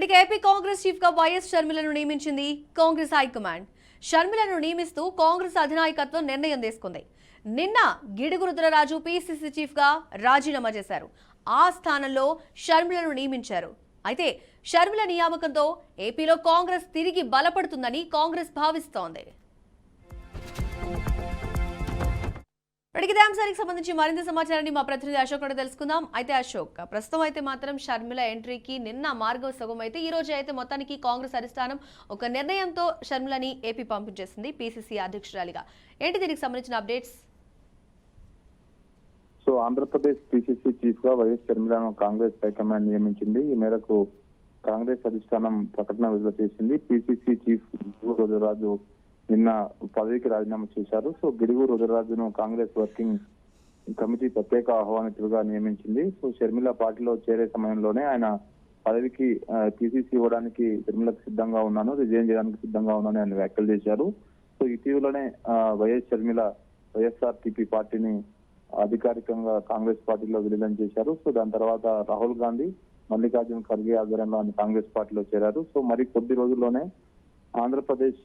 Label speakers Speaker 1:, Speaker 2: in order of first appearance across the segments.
Speaker 1: ఇక AP Congress chief గా YS షర్మిలను నియమించింది కాంగ్రెస్ హైకమాండ్. షర్మిలను నియమిస్తూ కాంగ్రెస్ అధినాయకత్వం నిర్ణయం తీసుకుంది. నిన్న గిడుగు రుద్రరాజు పీసీసీ చీఫ్ గా రాజీనామా చేశారు. ఆ స్థానంలో షర్మిలను నియమించారు. అయితే షర్మిల నియామకంతో ఏపీలో కాంగ్రెస్ తిరిగి బలపడుతుందని కాంగ్రెస్ భావిస్తోంది. ఇదే అంశానికి సంబంధించి మరింత సమాచారాన్ని మా ప్రతినిధి అశోక్ నుండి తెలుసుకుందాం. అయితే అశోక్, ప్రస్తుతం అయితే మాత్రం షర్మిల ఎంట్రీకి నిన్న మార్గం సగం అయితే ఈ రోజు అయితే మొత్తానికి కాంగ్రెస్ అధిష్టానం ఒక నిర్ణయంతో షర్మిలని ఏపీ పంపించేసింది పీసీసీ అధ్యక్షురాలిగా. ఏంటి దీనికి సంబంధించిన updates?
Speaker 2: So Andhra Pradesh PCC chief గా వైఎస్ షర్మిలను కాంగ్రెస్ హైకమాండ్ నియమించింది. ఈ మేరకు కాంగ్రెస్ అధిష్టానం ప్రకటన విడుదల చేసింది. పీసీసీ చీఫ్ రుద్రరాజు నిన్న పదవికి రాజీనామా చేశారు. సో గిడుగు రుద్రరాజును కాంగ్రెస్ వర్కింగ్ కమిటీ ప్రత్యేక ఆహ్వానితులుగా నియమించింది. సో షర్మిల పార్టీలో చేరే సమయంలోనే ఆయన పదవికి పీసీసీ ఇవ్వడానికి షర్మిలకు సిద్ధంగా ఉన్నాను, రిజైన్ చేయడానికి సిద్ధంగా ఉన్నాను అని వ్యాఖ్యలు చేశారు. సో ఇటీవలనే వైఎస్ షర్మిల వైఎస్ఆర్టీపీ పార్టీని అధికారికంగా కాంగ్రెస్ పార్టీలో విలీనం చేశారు. సో దాని తర్వాత రాహుల్ గాంధీ, మల్లికార్జున ఖర్గే ఆధ్వర్యంలో ఆయన కాంగ్రెస్ పార్టీలో చేరారు. సో మరి కొద్ది రోజుల్లోనే ఆంధ్రప్రదేశ్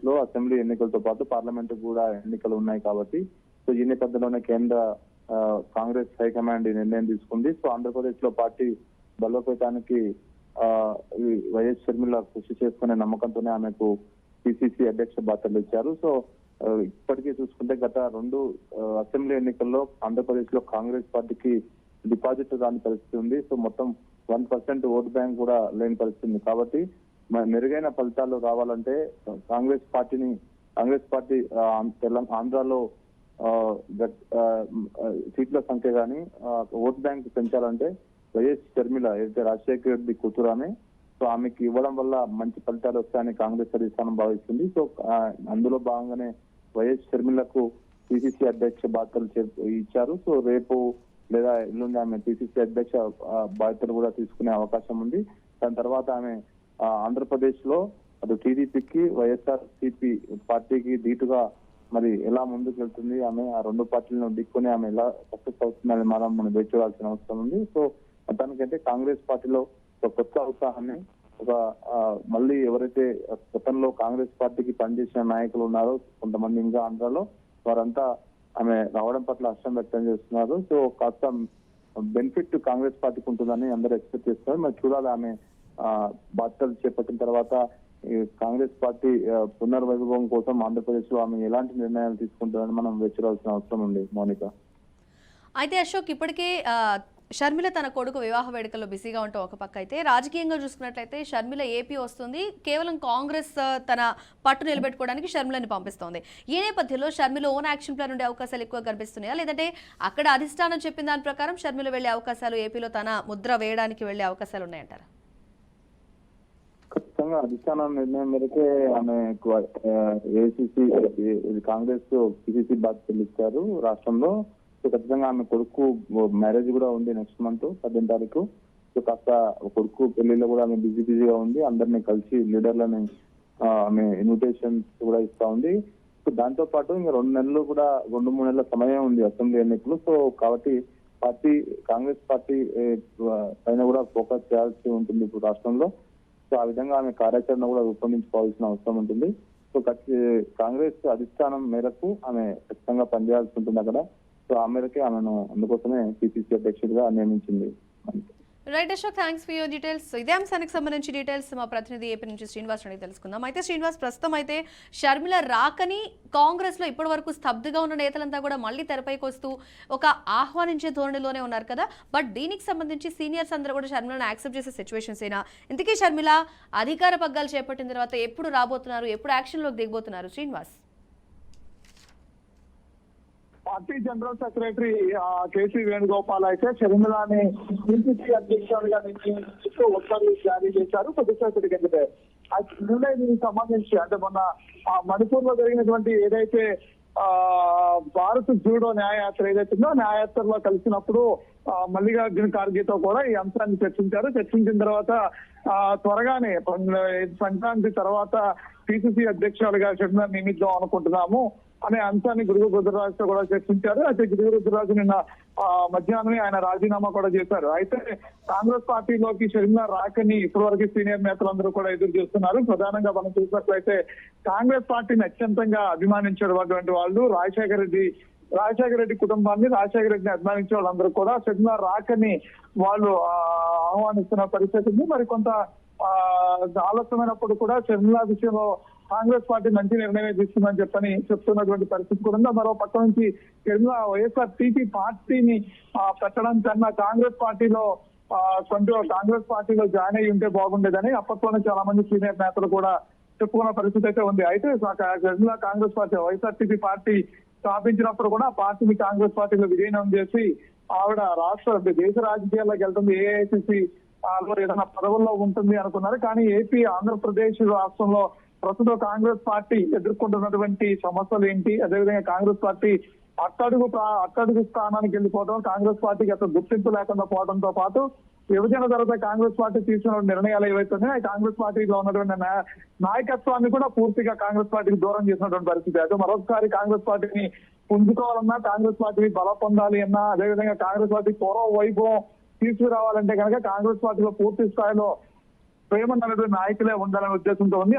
Speaker 2: లో అసెంబ్లీ ఎన్నికలతో పాటు పార్లమెంట్ కూడా ఎన్నికలు ఉన్నాయి కాబట్టి సో ఈ నేపథ్యంలోనే కేంద్ర కాంగ్రెస్ హైకమాండ్ నిర్ణయం తీసుకుంది. సో ఆంధ్రప్రదేశ్ లో పార్టీ బలోపేతానికి వైఎస్ షర్మిల కృషి చేసుకునే నమ్మకంతోనే ఆమెకు పిసిసి అధ్యక్ష బాధ్యతలు ఇచ్చారు. సో ఇప్పటికీ చూసుకుంటే గత 2 అసెంబ్లీ ఎన్నికల్లో ఆంధ్రప్రదేశ్ లో కాంగ్రెస్ పార్టీకి డిపాజిట్ రాని పరిస్థితి ఉంది. సో మొత్తం 1% ఓట్ బ్యాంక్ కూడా లేని పరిస్థితి ఉంది. కాబట్టి మెరుగైన ఫలితాలు రావాలంటే కాంగ్రెస్ పార్టీ ఆంధ్రాలో సీట్ల సంఖ్య కానీ ఓట్ బ్యాంక్ పెంచాలంటే వైఎస్ షర్మిల ఏదైతే రాజశేఖర రెడ్డి కూతురానే, సో ఆమెకి ఇవ్వడం వల్ల మంచి ఫలితాలు వస్తాయని కాంగ్రెస్ అధిష్టానం భావిస్తుంది. సో అందులో భాగంగానే వైఎస్ షర్మిలకు పిసిసి అధ్యక్ష బాధ్యతలు ఇచ్చారు. సో రేపు లేదా ఎల్లుండి ఆమె పిసిసి అధ్యక్ష బాధ్యతలు కూడా తీసుకునే అవకాశం ఉంది. దాని తర్వాత ఆమె ఆంధ్రప్రదేశ్ లో అటు టీడీపీకి వైఎస్ఆర్సీపీ పార్టీకి ధీటుగా మరి ఎలా ముందుకు వెళ్తుంది, ఆమె ఆ 2 పార్టీలను ఢీక్కొని ఆమె ఎలా సక్సెస్ అవుతుందని మనం వేచి చూడాల్సిన అవసరం ఉంది. సో మొత్తానికైతే కాంగ్రెస్ పార్టీలో ఒక కొత్త ఉత్సాహాన్ని మళ్ళీ ఎవరైతే గతంలో కాంగ్రెస్ పార్టీకి పనిచేసిన నాయకులు ఉన్నారో కొంతమంది ఇంకా ఆంధ్రాలో వారంతా ఆమె రావడం పట్ల హర్షం వ్యక్తం చేస్తున్నారు. సో కాస్త బెనిఫిట్ కాంగ్రెస్ పార్టీకి ఉంటుందని అందరూ ఎక్స్పెక్ట్ చేస్తున్నారు. మరి చూడాలి ఆమె బాధ్యతలు చేపట్టిన తర్వాత కాంగ్రెస్ పార్టీ పునర్వైభవం కోసం ఆంధ్రప్రదేశ్ లో ఆమె ఎలాంటి నిర్ణయాలు తీసుకుంటారని మనం వేచాల్సిన అవసరం ఉంది మౌనిక.
Speaker 1: అయితే అశోక్, ఇప్పటికే షర్మిల తన కొడుకు వివాహ వేడుకల్లో బిజీగా ఉంటూ ఒక పక్క అయితే రాజకీయంగా చూసుకున్నట్లయితే షర్మిల ఏపీ వస్తుంది, కేవలం కాంగ్రెస్ తన పట్టు నిలబెట్టుకోవడానికి షర్మిలని పంపిస్తోంది. ఈ నేపథ్యంలో షర్మిల ఓన్ యాక్షన్ ప్లాన్ ఉండే అవకాశాలు ఎక్కువ కనిపిస్తున్నాయా, లేదంటే అక్కడ అధిష్టానం చెప్పిన దాని ప్రకారం షర్మిల వెళ్లే అవకాశాలు, ఏపీలో తన ముద్ర వేయడానికి వెళ్లే అవకాశాలు ఉన్నాయంటారా?
Speaker 2: ఖచ్చితంగా అధిష్టానం నిర్ణయం మేరకే ఆమె ఏసీసీ కాంగ్రెస్ పిసిసి బాధ్యతలు ఇచ్చారు రాష్ట్రంలో. సో ఖచ్చితంగా ఆమె కొడుకు మ్యారేజ్ కూడా ఉంది నెక్స్ట్ మంత్ 18వ తారీఖు. సో కాస్త కొడుకు పెళ్లిలో కూడా ఆమె బిజీగా ఉంది. అందరినీ కలిసి లీడర్లని ఆమె ఇన్విటేషన్స్ కూడా ఇస్తా ఉంది. సో దాంతో పాటు ఇంకా 2-3 నెలల సమయం ఉంది అసెంబ్లీ ఎన్నికలు. సో కాబట్టి కాంగ్రెస్ పార్టీ పైన కూడా ఫోకస్ చేయాల్సి ఉంటుంది ఇప్పుడు రాష్ట్రంలో. సో ఆ విధంగా ఆమె కార్యాచరణ కూడా రూపొందించుకోవాల్సిన అవసరం ఉంటుంది. సో కాంగ్రెస్ అధిష్టానం మేరకు ఆమె ఖచ్చితంగా పనిచేయాల్సి ఉంటుంది అక్కడ. సో ఆ మేరకే ఆమెను అందుకోసమే పిసిసి అధ్యక్షుడిగా నియమించింది.
Speaker 1: Right Ashok, thanks for your details. ఇదే అంశానికి సంబంధించి డీటెయిల్స్ మా ప్రతినిధి ఏపీ నుంచి శ్రీనివాస్ అడిగి తెలుసుకుందాం. అయితే శ్రీనివాస్, ప్రస్తుతం అయితే షర్మిల రాకని కాంగ్రెస్ లో ఇప్పటి వరకు స్తబ్దుగా ఉన్న నేతలంతా కూడా మళ్ళీ తెరపైకి వస్తూ ఒక ఆహ్వానించే ధోరణిలోనే ఉన్నారు కదా. బట్ దీనికి సంబంధించి సీనియర్స్ అందరూ కూడా షర్మిలను యాక్సెప్ట్ చేసే సిచ్యువేషన్స్ అయినా, ఇంతకీ షర్మిల అధికార పగ్గాలు చేపట్టిన తర్వాత ఎప్పుడు రాబోతున్నారు, ఎప్పుడు యాక్షన్లోకి దిగబోతున్నారు Srinivas?
Speaker 3: Party general secretary KC Venugopal అయితే షర్మిలాని పిసిసి అధ్యక్షుడిగా నియమిస్తూ ఉత్తర్వులు జారీ చేశారు కొద్దిసేపటి కిందటే. దీనికి సంబంధించి అంటే మొన్న మణిపూర్ లో జరిగినటువంటి ఏదైతే భారత్ జూడో న్యాయయాత్ర ఏదైతుందో న్యాయయాత్రలో కలిసినప్పుడు మల్లికార్జున ఖార్గేతో కూడా ఈ అంశాన్ని చర్చించిన తర్వాత త్వరగానే సంక్రాంతి తర్వాత పిసిసి అధ్యక్షులుగా షర్మిల నియమిద్దాం అనుకుంటున్నాము. అనే అంశాన్ని గురువు రుద్రరాజుతో కూడా చర్చించారు. అయితే గురువు రుద్రరాజు నిన్న మధ్యాహ్నమే ఆయన రాజీనామా కూడా చేశారు. అయితే కాంగ్రెస్ పార్టీలోకి షర్మిల రాకని ఇప్పటివరకు సీనియర్ నేతలందరూ కూడా ఎదురు చూస్తున్నారు. ప్రధానంగా మనం చూసినట్లయితే కాంగ్రెస్ పార్టీని అత్యంతంగా అభిమానించేటువంటి వాళ్ళు రాజశేఖర రెడ్డి కుటుంబాన్ని, రాజశేఖర రెడ్డిని అభిమానించే వాళ్ళందరూ కూడా షర్మిల రాకని వాళ్ళు ఆహ్వానిస్తున్న పరిస్థితి ఉంది. మరి కొంత ఆలస్యమైనప్పుడు కూడా షర్మిల విషయంలో కాంగ్రెస్ పార్టీ మంచి నిర్ణయం తీసుకుందని చెప్తున్నటువంటి పరిస్థితి కూడా ఉంది. మరో పక్క నుంచి షర్మిల వైఎస్ఆర్సీపీ పార్టీని పెట్టడం కన్నా కాంగ్రెస్ పార్టీలో జాయిన్ అయ్యి ఉంటే బాగుండేదని అప్పట్లోనే చాలా మంది సీనియర్ నేతలు కూడా చెప్పుకున్న పరిస్థితి అయితే ఉంది. అయితే షర్మిల కాంగ్రెస్ పార్టీ వైఎస్ఆర్సీపీ పార్టీ స్థాపించినప్పుడు కూడా ఆ పార్టీని కాంగ్రెస్ పార్టీలో విలీనం చేసి ఆవిడ దేశ రాజకీయాల్లోకి వెళ్తుంది, ఏఐసిసి లో ఏదైనా పదవుల్లో ఉంటుంది అనుకున్నారు. కానీ ఏపీ, ఆంధ్రప్రదేశ్ రాష్ట్రంలో ప్రస్తుతం కాంగ్రెస్ పార్టీ ఎదుర్కొంటున్నటువంటి సమస్యలు ఏంటి, అదేవిధంగా కాంగ్రెస్ పార్టీ అట్టడుగు స్థానానికి వెళ్ళిపోవడం, కాంగ్రెస్ పార్టీకి అసలు గుర్తింపు లేకుండా పోవడంతో పాటు విభజన తర్వాత కాంగ్రెస్ పార్టీ తీసుకున్న నిర్ణయాలు ఏవైతున్నాయో కాంగ్రెస్ పార్టీలో ఉన్నటువంటి నాయకత్వాన్ని కూడా పూర్తిగా కాంగ్రెస్ పార్టీకి దూరం చేసినటువంటి పరిస్థితి. అయితే మరొకసారి కాంగ్రెస్ పార్టీని పుంజుకోవాలన్నా, కాంగ్రెస్ పార్టీ బలం పొందాలి అన్నా, అదేవిధంగా కాంగ్రెస్ పార్టీ పూర్వ వైభవం తీసుకురావాలంటే కనుక కాంగ్రెస్ పార్టీలో పూర్తి స్థాయిలో ప్రేమన్నటువంటి నాయకులే ఉండాలనే ఉద్దేశంతో ఉంది.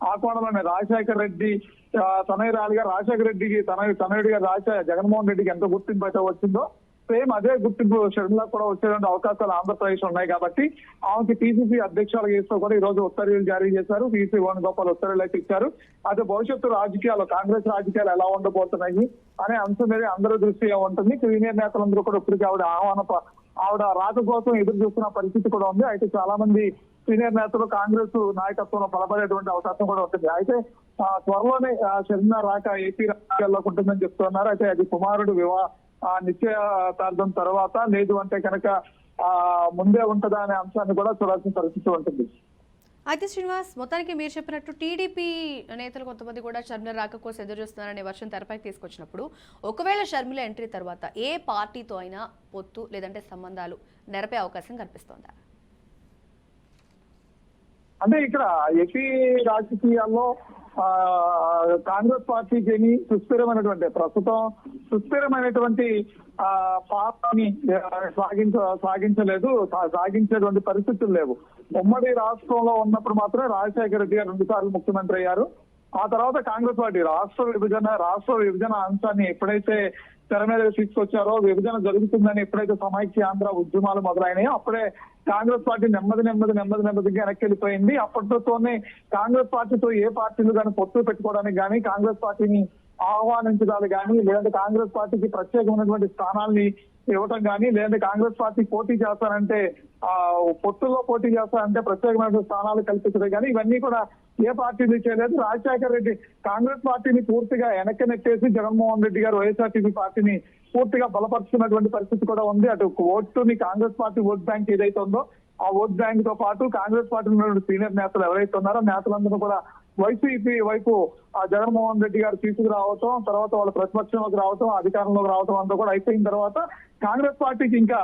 Speaker 3: ఆ కోణంలోనే రాజశేఖర రెడ్డి తనయురాలిగా రాజశేఖర రెడ్డికి తనయుడిగా జగన్మోహన్ రెడ్డికి ఎంత గుర్తింపు అయితే వచ్చిందో సేమ్ అదే గుర్తింపు షర్మిల కూడా వచ్చేటువంటి అవకాశాలు ఆంధ్రప్రదేశ్ ఉన్నాయి. కాబట్టి ఆమెకి పిసిసి అధ్యక్షులుగా ఇస్తూ కూడా ఈ రోజు ఉత్తర్వులు జారీ చేశారు. పిసి వేణుగోపాల్ ఉత్తర్వులు అయితే ఇచ్చారు. అయితే భవిష్యత్తు రాజకీయాలు, కాంగ్రెస్ రాజకీయాలు ఎలా ఉండబోతున్నాయి అనే అంశం మీద అందరూ దృష్టి ఉంటుంది. సీనియర్ నేతలందరూ కూడా ఇప్పటికీ ఆవిడ రాక కోసం ఎదురు చూస్తున్న పరిస్థితి కూడా ఉంది. అయితే చాలా మంది సీనియర్ నేతలు కాంగ్రెస్ నాయకత్వంలో బలపడేటువంటి అవకాశం కూడా ఉంటుంది. అయితే త్వరలోనే షర్మిల రాక ఏపీ రాజకీయాల్లోకి ఉంటుందని చెప్తున్నారు. అయితే అది కుమారుడు నిశ్చయదార్థం తర్వాత, లేదు అంటే కనుక ముందే ఉంటుందా అనే అంశాన్ని కూడా చూడాల్సిన పరిస్థితి ఉంటుంది.
Speaker 1: అయితే శ్రీనివాస్, మొత్తానికి మీరు చెప్పినట్టు టీడీపీ నేతలు కొంతమంది కూడా షర్మిల రాక కోసం ఎదురు చూస్తున్నారనే వర్షం తెరపైకి తీసుకొచ్చినప్పుడు, ఒకవేళ షర్మిల ఎంట్రీ తర్వాత ఏ పార్టీతో అయినా పొత్తు లేదంటే సంబంధాలు నెరపే అవకాశం కనిపిస్తోందా?
Speaker 3: అంటే ఇక్కడ ఏపీ రాజకీయాల్లో కాంగ్రెస్ పార్టీకి సుస్థిరమైనటువంటి పార్టీని సాగించేటువంటి పరిస్థితులు లేవు. ఉమ్మడి రాష్ట్రంలో ఉన్నప్పుడు మాత్రమే రాజశేఖర రెడ్డి గారు 2 సార్లు ముఖ్యమంత్రి అయ్యారు. ఆ తర్వాత కాంగ్రెస్ పార్టీ రాష్ట్ర విభజన అంశాన్ని ఎప్పుడైతే తెర మీద తీసుకొచ్చారో, విభజన జరుగుతుందని ఎప్పుడైతే సమైక్య ఆంధ్ర ఉద్యమాలు మొదలైనాయో అప్పుడే కాంగ్రెస్ పార్టీ నెమ్మదిగా వెనక్కి వెళ్ళిపోయింది. అప్పటితోనే కాంగ్రెస్ పార్టీతో ఏ పార్టీలు కానీ పొత్తు పెట్టుకోవడానికి కానీ, కాంగ్రెస్ పార్టీని ఆహ్వానించడానికి కానీ, లేదంటే కాంగ్రెస్ పార్టీకి ప్రత్యేకమైనటువంటి స్థానాల్ని ఇవ్వటం కానీ, లేదంటే కాంగ్రెస్ పార్టీ పోటీ చేస్తారంటే పొత్తుల్లో పోటీ చేస్తారంటే ప్రత్యేకమైన స్థానాలు కల్పించడం కానీ ఇవన్నీ కూడా ఏ పార్టీలు చేయలేదు. రాజశేఖర రెడ్డి కాంగ్రెస్ పార్టీని పూర్తిగా వెనక్కి నెట్టేసి జగన్మోహన్ రెడ్డి గారు వైఎస్ఆర్సీపీ పార్టీని పూర్తిగా బలపరుచుకున్నటువంటి పరిస్థితి కూడా ఉంది. అటు ఓటుని కాంగ్రెస్ పార్టీ ఓట్ బ్యాంక్ ఏదైతే ఉందో ఆ ఓట్ బ్యాంక్ తో పాటు కాంగ్రెస్ పార్టీ ఉన్నటువంటి సీనియర్ నేతలు ఎవరైతే ఉన్నారో నేతలందరూ కూడా వైసీపీ వైపు జగన్మోహన్ రెడ్డి గారు తీసుకురావటం, తర్వాత వాళ్ళు ప్రతిపక్షంలోకి రావటం, అధికారంలోకి రావటం అంతా కూడా అయిపోయిన తర్వాత కాంగ్రెస్ పార్టీకి ఇంకా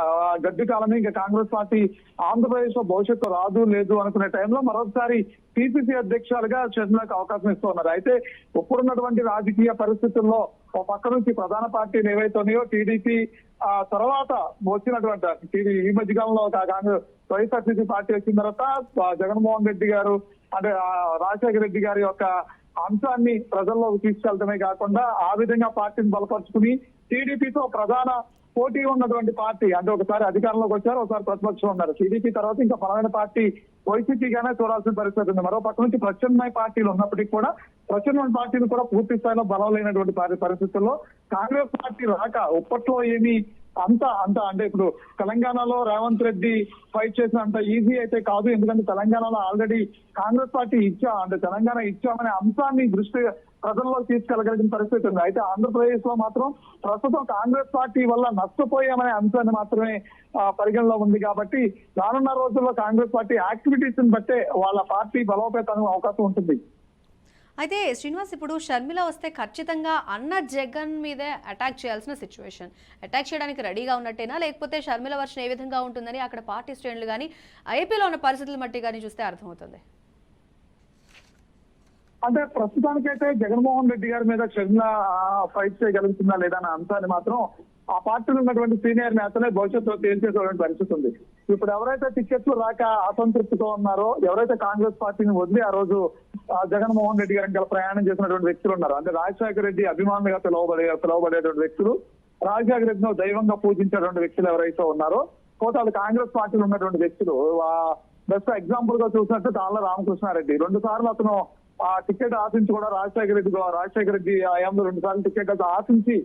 Speaker 3: గడ్డి కాలమే, ఇంకా కాంగ్రెస్ పార్టీ ఆంధ్రప్రదేశ్ లో భవిష్యత్తు రాదు లేదు అనుకునే టైంలో మరొకసారి పిసిసి అధ్యక్షులుగా షర్మిలకు అవకాశం ఇస్తూ ఉన్నారు. అయితే ఇప్పుడున్నటువంటి రాజకీయ పరిస్థితుల్లో ఒక పక్క నుంచి ప్రధాన పార్టీలు ఏవైతే ఉన్నాయో టీడీపీ తర్వాత వచ్చినటువంటి ఈ మధ్యకాలంలో కాంగ్రెస్ వైఎస్ఆర్సీపీ పార్టీ వచ్చిన తర్వాత జగన్మోహన్ రెడ్డి గారు అంటే రాజశేఖర రెడ్డి గారి యొక్క అంశాన్ని ప్రజల్లోకి తీసుకెళ్తమే కాకుండా ఆ విధంగా పార్టీని బలపరుచుకుని టీడీపీతో ప్రధాన పోటీ ఉన్నటువంటి పార్టీ అంటే ఒకసారి అధికారంలోకి వచ్చారు, ఒకసారి ప్రతిపక్షం ఉన్నారు. టీడీపీ తర్వాత ఇంకా బలమైన పార్టీ వైసీపీగానే చూడాల్సిన పరిస్థితి ఉంది. మరో పక్క నుంచి ప్రత్యామ్నాయ పార్టీలు ఉన్నప్పటికీ కూడా ప్రత్యామ్నాయ పార్టీలు కూడా పూర్తి స్థాయిలో బలం లేనటువంటి పరిస్థితుల్లో కాంగ్రెస్ పార్టీ రాక ఇప్పట్లో ఏమీ అంత అంటే ఇప్పుడు తెలంగాణలో రేవంత్ రెడ్డి ఫైట్ చేసినంత ఈజీ అయితే కాదు. ఎందుకంటే తెలంగాణలో ఆల్రెడీ కాంగ్రెస్ పార్టీ తెలంగాణ ఇచ్చామనే అంశాన్ని దృష్టి ప్రజల్లో తీసుకెళ్లగలిగిన పరిస్థితి ఉంది. అయితే ఆంధ్రప్రదేశ్ లో మాత్రం ప్రస్తుతం కాంగ్రెస్ పార్టీ వల్ల నష్టపోయామనే అంశాన్ని మాత్రమే పరిగణలో ఉంది. కాబట్టి రానున్న రోజుల్లో కాంగ్రెస్ పార్టీ యాక్టివిటీస్ ని బట్టే వాళ్ళ పార్టీ బలోపేతానికి అవకాశం ఉంటుంది.
Speaker 1: అయితే శ్రీనివాస్, ఇప్పుడు షర్మిల వస్తే ఖచ్చితంగా అన్న జగన్ మీదే అటాక్ చేయాల్సిన సిచ్యువేషన్. అటాక్ చేయడానికి రెడీగా ఉన్నట్టేనా, లేకపోతే షర్మిల వర్షన్ ఏ విధంగా ఉంటుందని అక్కడ పార్టీ శ్రేణులు కానీ ఏపీలో ఉన్న పరిస్థితుల మట్టి కానీ చూస్తే అర్థమవుతుంది?
Speaker 3: అంటే ప్రస్తుతానికైతే జగన్మోహన్ రెడ్డి గారి మీద షర్మిల ఫైట్ చేయగలుగుతుందా లేదా అనే అంశాన్ని మాత్రం ఆ పార్టీలో ఉన్నటువంటి సీనియర్ నేతలే భవిష్యత్తులో తేల్చేటువంటి పరిస్థితి ఉంది. ఇప్పుడు ఎవరైతే టికెట్లు రాక అసంతృప్తితో ఉన్నారో, ఎవరైతే కాంగ్రెస్ పార్టీని వదిలి ఆ రోజు జగన్మోహన్ రెడ్డి గారి ఇంకా ప్రయాణం చేసినటువంటి వ్యక్తులు ఉన్నారు, అంటే రాజశేఖర రెడ్డి అభిమానులుగా పిలువబడేటువంటి వ్యక్తులు, రాజశేఖర రెడ్డిని దైవంగా పూజించేటువంటి వ్యక్తులు ఎవరైతే ఉన్నారో, కోటాలు కాంగ్రెస్ పార్టీలో ఉన్నటువంటి వ్యక్తులు. బెస్ట్ ఎగ్జాంపుల్ గా చూసినట్టు తాళ్ళ రామకృష్ణారెడ్డి 2 సార్లు అతను ఆ టికెట్ ఆశించి కూడా రాజశేఖర రెడ్డి హయాంలో 2 సార్లు టికెట్ ఆశించి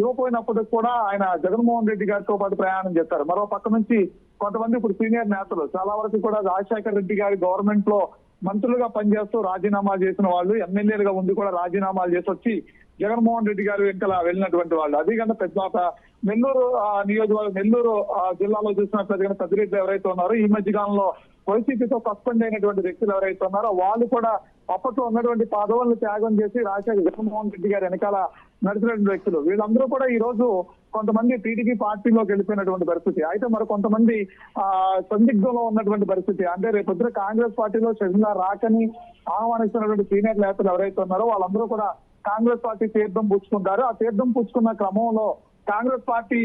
Speaker 3: ఇవ్వపోయినప్పటికి కూడా ఆయన జగన్మోహన్ రెడ్డి గారితో పాటు ప్రయాణం చేస్తారు. మరో పక్క నుంచి కొంతమంది ఇప్పుడు సీనియర్ నేతలు చాలా వరకు కూడా రాజశేఖర రెడ్డి గారి గవర్నమెంట్ లో మంత్రులుగా పనిచేస్తూ రాజీనామా చేసిన వాళ్ళు, ఎమ్మెల్యేలుగా ఉండి కూడా రాజీనామాలు చేసి వచ్చి జగన్మోహన్ రెడ్డి గారు వెనకాల వెళ్ళినటువంటి వాళ్ళు. అది కన్నా పెద్ద నెల్లూరు నియోజకవర్గం, నెల్లూరు జిల్లాలో చూసినట్లయితే పెద్దిరెడ్డి ఎవరైతే ఉన్నారో, ఈ మధ్య కాలంలో వైసీపీతో సస్పెండ్ అయినటువంటి వ్యక్తులు ఎవరైతే ఉన్నారో వాళ్ళు కూడా అప్పట్లో ఉన్నటువంటి పదవులను త్యాగం చేసి జగన్మోహన్ రెడ్డి గారి వెనకాల నడిచినటువంటి వ్యక్తులు. వీళ్ళందరూ కూడా ఈ రోజు కొంతమంది టీడీపీ పార్టీలోకి వెళ్ళిపోయినటువంటి పరిస్థితి. అయితే మరి కొంతమంది సందిగ్ధంలో ఉన్నటువంటి పరిస్థితి. అంటే రేపొద్దున కాంగ్రెస్ పార్టీలో షర్మిల రాకని ఆహ్వానిస్తున్నటువంటి సీనియర్ నేతలు ఎవరైతే ఉన్నారో వాళ్ళందరూ కూడా కాంగ్రెస్ పార్టీ తీర్థం పుచ్చుకుంటారు. ఆ తీర్థం పుచ్చుకున్న క్రమంలో కాంగ్రెస్ పార్టీ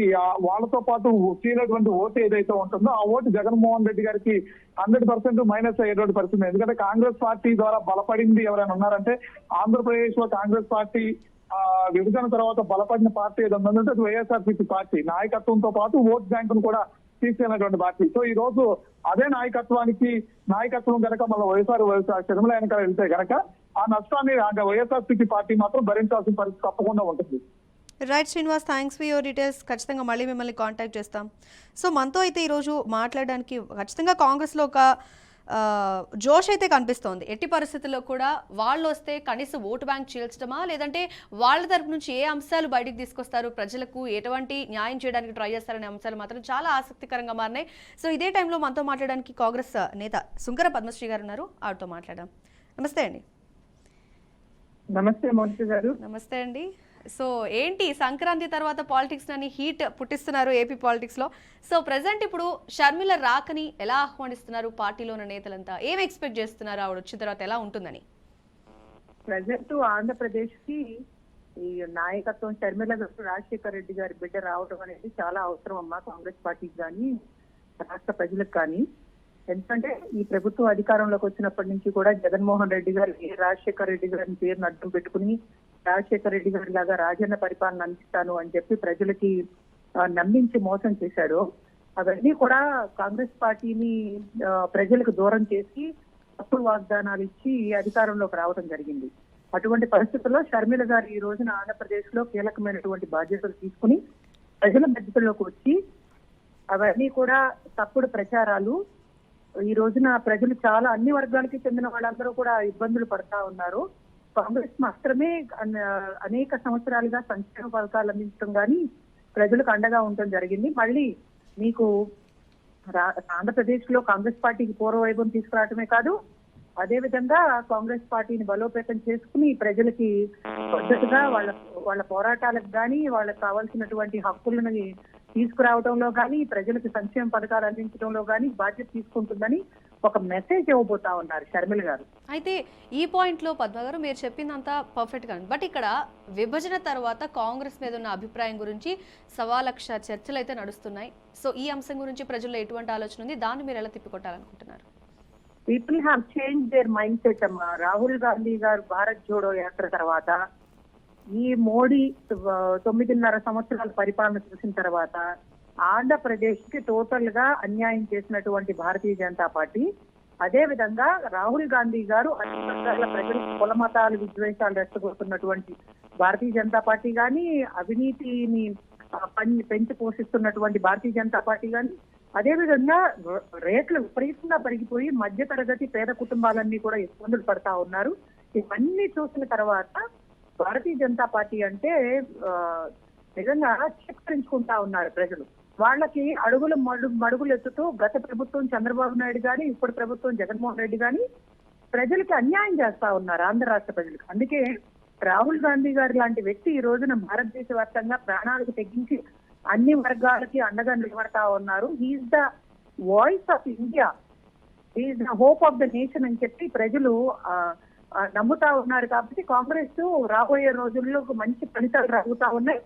Speaker 3: వాళ్ళతో పాటు చేయనటువంటి ఓటు ఏదైతే ఉంటుందో ఆ ఓటు జగన్మోహన్ రెడ్డి గారికి 100% మైనస్ అయ్యేటువంటి పరిస్థితి. ఎందుకంటే కాంగ్రెస్ పార్టీ ద్వారా బలపడింది ఎవరైనా ఉన్నారంటే ఆంధ్రప్రదేశ్ లో కాంగ్రెస్ పార్టీ విభజన తర్వాత బలపడిన పార్టీ ఏదైనా ఉందంటే అది వైఎస్ఆర్సీపీ పార్టీ. నాయకత్వంతో పాటు ఓట్ బ్యాంకును కూడా తీసుకెళ్ళినటువంటి పార్టీ. సో ఈ రోజు అదే నాయకత్వం కనుక మళ్ళీ వైఎస్ఆర్ షర్మిల వెనకాల వెళ్తే కనుక ఆ నష్టాన్ని వైఎస్ఆర్సీపీ పార్టీ మాత్రం భరించాల్సిన పరిస్థితి తప్పకుండా ఉంటుంది.
Speaker 1: Right Srinivas, thanks for your details. ఖచ్చితంగా మళ్ళీ మిమ్మల్ని కాంటాక్ట్ చేస్తాం. సో మనతో అయితే ఈరోజు మాట్లాడడానికి ఖచ్చితంగా కాంగ్రెస్లో ఒక జోష్ అయితే కనిపిస్తోంది. ఎట్టి పరిస్థితుల్లో కూడా వాళ్ళు వస్తే కనీసం ఓటు బ్యాంక్ చీల్చడమా, లేదంటే వాళ్ళ తరపు నుంచి ఏ అంశాలు బయటికి తీసుకొస్తారు, ప్రజలకు ఎటువంటి న్యాయం చేయడానికి ట్రై చేస్తారనే అంశాలు మాత్రం చాలా ఆసక్తికరంగా మారినాయి. సో ఇదే టైంలో మనతో మాట్లాడడానికి కాంగ్రెస్ నేత సుంకర పద్మశ్రీ గారు ఉన్నారు, ఆవిడతో మాట్లాడదాం. నమస్తే అండి.
Speaker 4: నమస్తే మోనిక గారు.
Speaker 1: నమస్తే అండి. సో ఏంటి సంక్రాంతి తర్వాత పాలిటిక్స్ అని హీట్ పుట్టిస్తున్నారు ఏపీ పాలిటిక్స్ లో. సో ప్రెసెంట్ ఇప్పుడు షర్మిల రాకని ఎలా ఆహ్వానిస్తున్నారు పార్టీలో ఉన్న నేతలంతా, ఏం ఎక్స్పెక్ట్ చేస్తున్నారు ఆవిడ వచ్చిన తర్వాత ఎలా ఉంటుందని?
Speaker 4: ప్రెసెంట్ ఆంధ్రప్రదేశ్ కి ఈ నాయకత్వం షర్మిల గారు, రాజశేఖర రెడ్డి గారి బిడ్డ రావడం అనేది చాలా అవసరం అమ్మా, కాంగ్రెస్ పార్టీకి కానీ రాష్ట్ర ప్రజలకు కానీ. ఎందుకంటే ఈ ప్రభుత్వం అధికారంలోకి వచ్చినప్పటి నుంచి కూడా జగన్మోహన్ రెడ్డి గారు రాజశేఖర రెడ్డి గారిని పేరును అడ్డం పెట్టుకుని రాజశేఖర రెడ్డి గారి లాగా రాజన్న పరిపాలన అందిస్తాను అని చెప్పి ప్రజలకి నమ్మించి మోసం చేశాడు. అవన్నీ కూడా కాంగ్రెస్ పార్టీని ప్రజలకు దూరం చేసి తప్పుడు వాగ్దానాలు ఇచ్చి అధికారంలోకి రావడం జరిగింది. అటువంటి పరిస్థితుల్లో షర్మిల గారు ఈ రోజున ఆంధ్రప్రదేశ్ లో కీలకమైనటువంటి బాధ్యతలు తీసుకుని ప్రజల మధ్యలోకి వచ్చి అవన్నీ కూడా తప్పుడు ప్రచారాలు, ఈ రోజున ప్రజలు చాలా అన్ని వర్గాలకి చెందిన వాళ్ళందరూ కూడా ఇబ్బందులు పడతా ఉన్నారు. కాంగ్రెస్ మాత్రమే అనేక సంవత్సరాలుగా సంక్షేమ పథకాలు అందించడం కానీ ప్రజలకు అండగా ఉండటం జరిగింది. మళ్ళీ మీకు ఆంధ్రప్రదేశ్ లో కాంగ్రెస్ పార్టీకి పూర్వవైభవం తీసుకురావటమే కాదు, అదే విధంగా కాంగ్రెస్ పార్టీని బలోపేతం చేసుకుని ప్రజలకి పద్ధతిగా వాళ్ళ పోరాటాలకు కానీ వాళ్ళకి కావాల్సినటువంటి హక్కులను తీసుకురావడంలో కానీ ప్రజలకు సంక్షేమ పథకాలు అందించడంలో కానీ బాధ్యత తీసుకుంటుందని ఒక మెసేజ్ ఇవ్వబోతా ఉన్నారు షర్మిల గారు.
Speaker 1: అయితే ఈ పాయింట్ లో పద్మ గారు మీరు చెప్పిందంతా పర్ఫెక్ట్ గా ఉంది. బట్ ఇక్కడ విభజన తర్వాత కాంగ్రెస్ మీద ఉన్న అభిప్రాయం గురించి 1,00,000 చర్చలు అయితే నడుస్తున్నాయి. సో ఈ అంశం గురించి ప్రజల్లో ఎటువంటి ఆలోచన ఉంది, దాన్ని మీరు ఎలా తిప్పికొట్టాలనుకుంటున్నారు?
Speaker 4: People have change their mindset అమ్మా. రాహుల్ గాంధీ గారు భారత్ జోడో యాత్ర తర్వాత, ఈ మోడీ 9.5 సంవత్సరాల పరిపాలన చూసిన తర్వాత ఆంధ్రప్రదేశ్ కి టోటల్ గా అన్యాయం చేసినటువంటి భారతీయ జనతా పార్టీ, అదే విధంగా రాహుల్ గాంధీ గారు అన్ని వర్గాల ప్రజలు కుల మతాలు విద్వేషాలు రెచ్చగొడుతున్నటువంటి భారతీయ జనతా పార్టీ కానీ, అవినీతిని పెంచి పోషిస్తున్నటువంటి భారతీయ జనతా పార్టీ కానీ, అదే విధంగా రేట్లు విపరీతంగా పెరిగిపోయి మధ్య తరగతి పేద కుటుంబాలన్నీ కూడా ఇబ్బందులు పడతా ఉన్నారు. ఇవన్నీ చూసిన తర్వాత భారతీయ జనతా పార్టీ అంటే నిజంగా చిత్కరించుకుంటా ఉన్నారు ప్రజలు. వాళ్ళకి మడుగులు ఎత్తుతూ గత ప్రభుత్వం చంద్రబాబు నాయుడు గాని, ఇప్పుడు ప్రభుత్వం జగన్మోహన్ రెడ్డి గాని ప్రజలకి అన్యాయం చేస్తా ఉన్నారు, ఆంధ్ర రాష్ట్ర ప్రజలకు. అందుకే రాహుల్ గాంధీ గారి లాంటి వ్యక్తి ఈ రోజున భారతదేశ వ్యాప్తంగా ప్రాణాలకు తెగించి అన్ని వర్గాలకి అండగా నిలబడతా ఉన్నారు. He's the voice of India, he's the hope of the nation అని చెప్పి ప్రజలు నమ్ముతా ఉన్నారు కాబట్టి కాంగ్రెస్ రాబోయే రోజుల్లో మంచి ఫలితాలు రాబోతా ఉన్నాయి.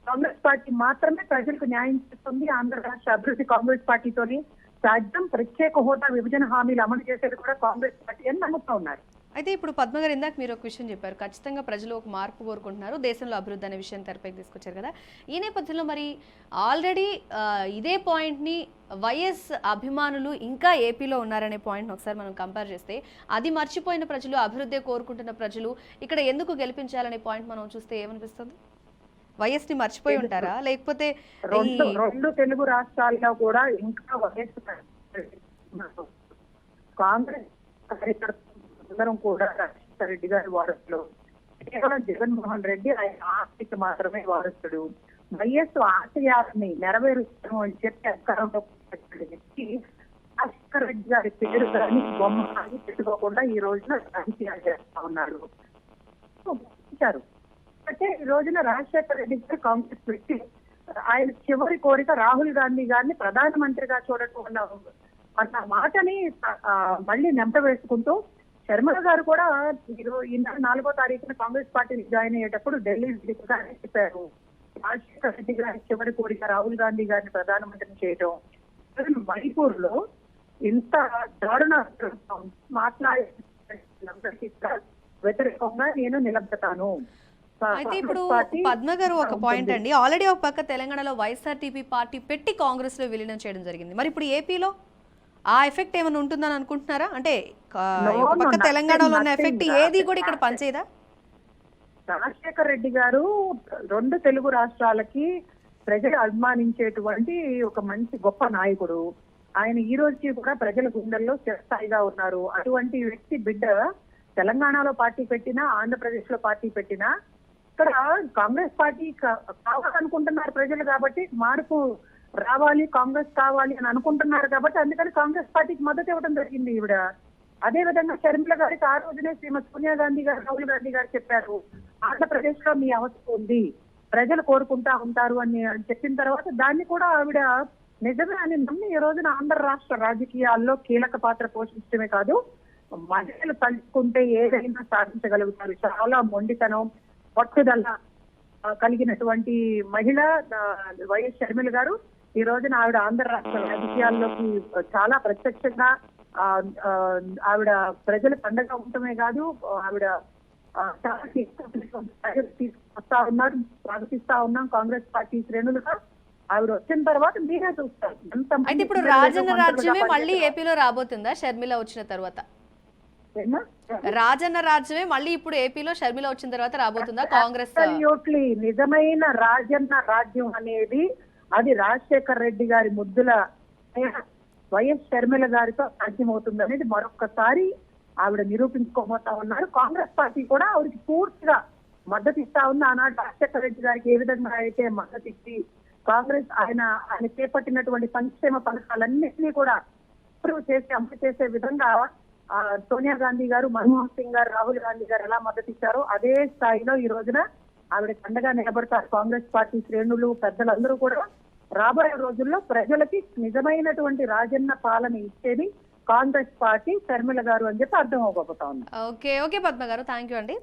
Speaker 4: కాంగ్రెస్ పార్టీ మాత్రమే ప్రజలకు న్యాయం చేస్తుంది. ఆంధ్ర రాష్ట్ర అభివృద్ధి కాంగ్రెస్ పార్టీతోని సాధ్యం. ప్రత్యేక హోదా విభజన హామీలు అమలు చేసేది కూడా కాంగ్రెస్ పార్టీ అని నమ్ముతా ఉన్నారు.
Speaker 1: అయితే ఇప్పుడు పద్మ గారు ఇందాక మీరు ఒక విషయం చెప్పారు, ఖచ్చితంగా ప్రజలు ఒక మార్పు కోరుకుంటున్నారు, దేశంలో అభివృద్ధి అనే విషయం తెరపైకి తీసుకొచ్చారు కదా. ఈ నేపథ్యంలో మరి ఆల్రెడీ ఇదే పాయింట్ని వైఎస్ అభిమానులు ఇంకా ఏపీలో ఉన్నారనే పాయింట్ని ఒకసారి మనం కంపేర్ చేస్తే, అది మర్చిపోయిన ప్రజలు, అభివృద్ధి కోరుకుంటున్న ప్రజలు ఇక్కడ ఎందుకు గెలిపించాలనే పాయింట్ మనం చూస్తే ఏమనిపిస్తుంది? వైఎస్ని మర్చిపోయి ఉంటారా, లేకపోతే
Speaker 4: రెండు తెలుగు రాష్ట్రాల్లో కూడా ఇంకా వైఎస్ కాంగ్రెస్ కార్యకర్తలందరం కూడా రాజశేఖర రెడ్డి గారి వారసులు. కేవలం జగన్మోహన్ రెడ్డి ఆయన ఆస్తికి మాత్రమే వారసుడు. వైఎస్ ఆశయాన్ని నెరవేరుస్తాను అని చెప్పి అధికారంలో వ్యక్తి రాజశేఖర రెడ్డి గారి పేరు కానీ బొమ్మ కానీ పెట్టుకోకుండా ఈ రోజున రాజకీయాలు చేస్తా ఉన్నారు. అంటే ఈ రోజున రాజశేఖర రెడ్డి గారు కాంగ్రెస్ వ్యక్తి, ఆయన చివరి కోరిక రాహుల్ గాంధీ గారిని ప్రధానమంత్రిగా చూడటం అన్న మాటని మళ్ళీ నెంప వేసుకుంటూ, శర్మ గారు కూడా ఈ నెల 4వ తారీఖున కాంగ్రెస్ పార్టీని జాయిన్ అయ్యేటప్పుడు ఢిల్లీ వేదికగానే చెప్పారు, రాజశేఖర రెడ్డి గారి చివరి కోరిక రాహుల్ గాంధీ గారిని ప్రధానమంత్రిని చేయడం. మణిపూర్ లో ఇంత దారుణ మాట్లాడే వ్యతిరేకంగా నేను నిలబడతాను.
Speaker 1: అయితే ఇప్పుడు పద్మ గారు ఒక పాయింట్ అండి, ఆల్రెడీ ఒక పక్క తెలంగాణలో వైఎస్ఆర్టీపీ పార్టీ పెట్టి కాంగ్రెస్ లో విలీనం చేయడం జరిగింది. మరి ఇప్పుడు ఏపీలో ఆ ఎఫెక్ట్ ఏమైనా ఉంటుందని అనుకుంటున్నారా? అంటే ఒక పక్క తెలంగాణలో ఉన్న ఎఫెక్ట్ ఏది కూడా ఇక్కడ పనిచేయదా?
Speaker 4: రాజశేఖర రెడ్డి గారు రెండు తెలుగు రాష్ట్రాలకి ప్రజలు అభిమానించేటువంటి ఒక మంచి గొప్ప నాయకుడు. ఆయన ఈ రోజుకి కూడా ప్రజల గుండెల్లో చిరస్థాయిగా ఉన్నారు. అటువంటి వ్యక్తి బిడ్డ తెలంగాణలో పార్టీ పెట్టినా, ఆంధ్రప్రదేశ్ లో పార్టీ పెట్టినా, ఇక్కడ కాంగ్రెస్ పార్టీ కావాలనుకుంటున్నారు ప్రజలు కాబట్టి, మార్పు రావాలి, కాంగ్రెస్ కావాలి అని అనుకుంటున్నారు కాబట్టి, అందుకని కాంగ్రెస్ పార్టీకి మద్దతు ఇవ్వడం జరిగింది ఈవిడ. అదే విధంగా షర్మిల గారికి ఆ రోజునే శ్రీమతి సోనియా గాంధీ గారు, రాహుల్ గాంధీ గారు చెప్పారు, ఆంధ్రప్రదేశ్ లో మీ అవసరం ఉంది, ప్రజలు కోరుకుంటా ఉంటారు అని చెప్పిన తర్వాత దాన్ని కూడా ఆవిడ నిజమే అని నమ్మి ఈ రోజున ఆంధ్ర రాష్ట్ర రాజకీయాల్లో కీలక పాత్ర పోషించడమే కాదు, మహిళలు తలుచుకుంటే ఏదైనా సాధించగలుగుతారు. చాలా మొండితనం, పట్టుదల కలిగినటువంటి మహిళ వైఎస్ షర్మిల గారు. ఈ రోజున ఆవిడ ఆంధ్ర రాష్ట్ర రాజకీయాల్లోకి చాలా ప్రత్యక్షంగా ఆవిడ ప్రజల పండగ ఉండటమే కాదు, ఆవిడ చాలా తీసుకొస్తా ఉన్నారు, స్వాగతిస్తా ఉన్నాం కాంగ్రెస్ పార్టీ శ్రేణులుగా. ఆవిడ వచ్చిన తర్వాత మీరే చూస్తారు.
Speaker 1: అయితే ఇప్పుడు రాజన్న రాజ్యమే మళ్ళీ ఏపీలో రాబోతుందా షర్మిల వచ్చిన తర్వాత? రాజన్న రాజ్యమే మళ్ళీ ఇప్పుడు ఏపీలో షర్మిల వచ్చిన తర్వాత రాబోతుందా కాంగ్రెస్?
Speaker 4: నిజమైన రాజన్న రాజ్యం అనేది అది రాజశేఖర రెడ్డి గారి ముద్దుల వైఎస్ షర్మిల గారితో సాధ్యమవుతుంది అనేది మరొకసారి ఆవిడ నిరూపించుకోబోతా ఉన్నారు. కాంగ్రెస్ పార్టీ కూడా ఆవిడకి పూర్తిగా మద్దతు ఇస్తా ఉంది. ఆనాడు రాజశేఖర రెడ్డి గారికి ఏ విధంగా అయితే మద్దతు ఇచ్చి కాంగ్రెస్ ఆయన చేపట్టినటువంటి సంక్షేమ పథకాలన్నింటినీ కూడా అమలు చేసే విధంగా సోనియా గాంధీ గారు, మన్మోహన్ సింగ్ గారు, రాహుల్ గాంధీ గారు ఎలా మద్దతు ఇచ్చారో అదే స్థాయిలో ఈ రోజున ఆవిడ అండగా నిలబడతారు. కాంగ్రెస్ పార్టీ శ్రేణులు, పెద్దలందరూ కూడా రాబోయే రోజుల్లో ప్రజలకి నిజమైనటువంటి రాజన్న పాలన ఇచ్చేది కాంగ్రెస్ పార్టీ, షర్మిల గారు అని చెప్పి అర్థం అవబోతా ఉంది.
Speaker 1: ఓకే పద్మ గారు, థ్యాంక్ యూ అండి.